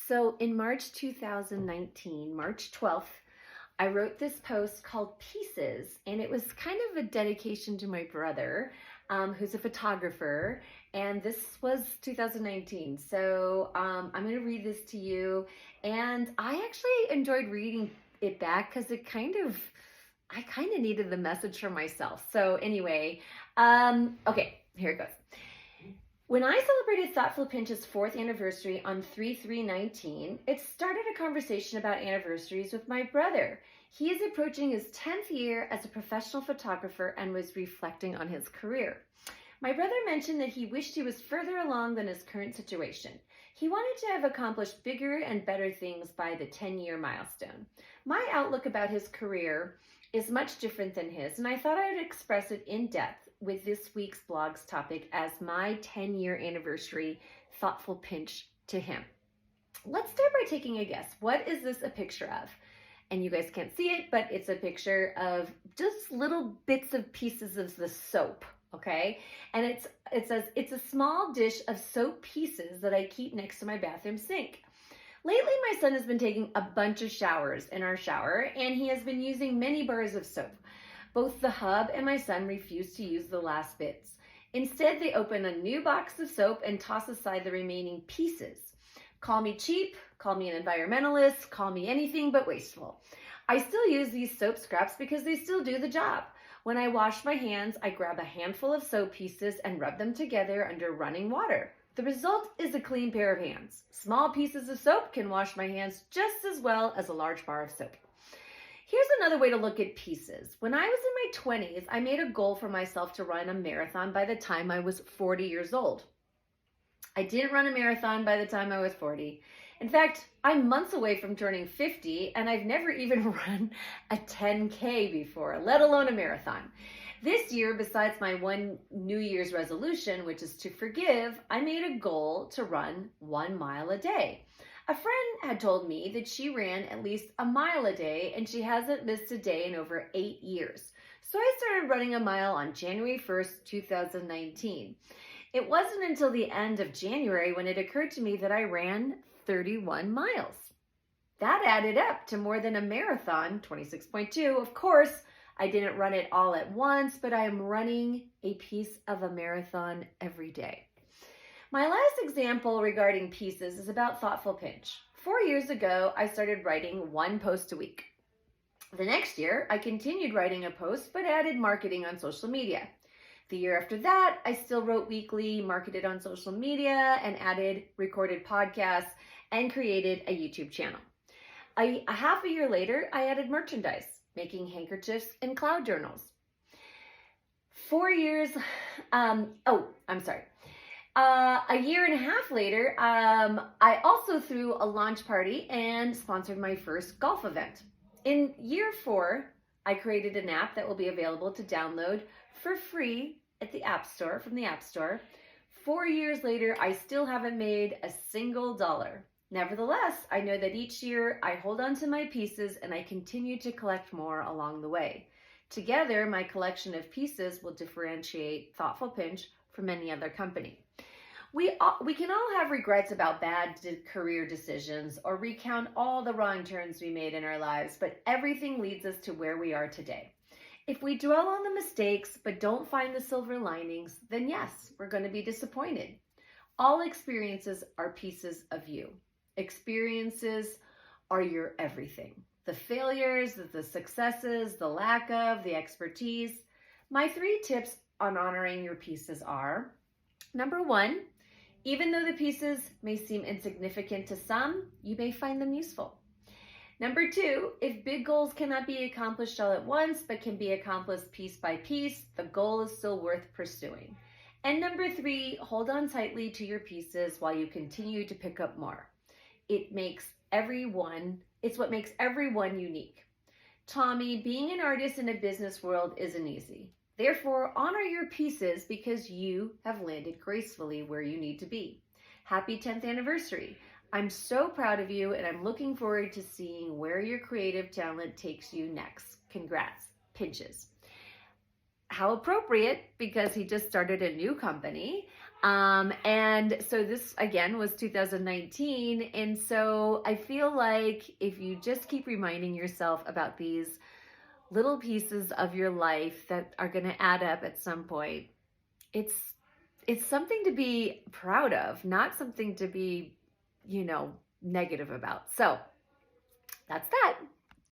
So in March 2019, March 12th, I wrote this post called Pieces, and it was kind of a dedication to my brother, who's a photographer, and this was 2019. So I'm going to read this to you, and I actually enjoyed reading it back because I kind of needed the message for myself. So anyway, okay, here it goes. When I celebrated Thoughtful Pinch's 4th anniversary on 3/3/19, it started a conversation about anniversaries with my brother. He is approaching his 10th year as a professional photographer and was reflecting on his career. My brother mentioned that he wished he was further along than his current situation. He wanted to have accomplished bigger and better things by the 10-year milestone. My outlook about his career is much different than his, and I thought I would express it in depth with this week's blog's topic as my 10-year anniversary thoughtful pinch to him. Let's start by taking a guess. What is this a picture of? And you guys can't see it, but it's a picture of just little bits of pieces of the soap, okay? And it says, it's a small dish of soap pieces that I keep next to my bathroom sink. Lately, my son has been taking a bunch of showers in our shower, and he has been using many bars of soap. Both the hub and my son refuse to use the last bits. Instead, they open a new box of soap and toss aside the remaining pieces. Call me cheap, call me an environmentalist, call me anything but wasteful. I still use these soap scraps because they still do the job. When I wash my hands, I grab a handful of soap pieces and rub them together under running water. The result is a clean pair of hands. Small pieces of soap can wash my hands just as well as a large bar of soap. Here's another way to look at pieces. When I was in my 20s, I made a goal for myself to run a marathon by the time I was 40 years old. I didn't run a marathon by the time I was 40. In fact, I'm months away from turning 50, and I've never even run a 10K before, let alone a marathon. This year, besides my one New Year's resolution, which is to forgive, I made a goal to run 1 mile a day. A friend had told me that she ran at least a mile a day, and she hasn't missed a day in over 8 years. So I started running a mile on January 1st, 2019. It wasn't until the end of January when it occurred to me that I ran 31 miles. That added up to more than a marathon, 26.2. Of course, I didn't run it all at once, but I am running a piece of a marathon every day. My last example regarding pieces is about Thoughtful Pinch. 4 years ago, I started writing 1 post a week. The next year, I continued writing a post, but added marketing on social media. The year after that, I still wrote weekly, marketed on social media, and added recorded podcasts and created a YouTube channel. A half a year later, I added merchandise, making handkerchiefs and cloud journals. 4 years, a year and a half later, I also threw a launch party and sponsored my first golf event. In year 4, I created an app that will be available to download for free at the App Store, from the App Store. 4 years later, I still haven't made a single dollar. Nevertheless, I know that each year I hold on to my pieces and I continue to collect more along the way. Together, my collection of pieces will differentiate Thoughtful Pinch from any other company. We can all have regrets about bad career decisions or recount all the wrong turns we made in our lives, but everything leads us to where we are today. If we dwell on the mistakes but don't find the silver linings, then yes, we're going to be disappointed. All experiences are pieces of you. Experiences are your everything. The failures, the successes, the lack of, the expertise. My 3 tips on honoring your pieces are: number 1, even though the pieces may seem insignificant to some, you may find them useful. Number 2, if big goals cannot be accomplished all at once, but can be accomplished piece by piece, the goal is still worth pursuing. And number 3, hold on tightly to your pieces while you continue to pick up more. It's what makes everyone unique. Tommy, being an artist in a business world isn't easy. Therefore, honor your pieces because you have landed gracefully where you need to be. Happy 10th anniversary. I'm so proud of you, and I'm looking forward to seeing where your creative talent takes you next. Congrats, Pinches. How appropriate, because he just started a new company. And so this again was 2019. And so I feel like if you just keep reminding yourself about these little pieces of your life that are going to add up at some point, it's something to be proud of, not something to be, negative about. So that's that.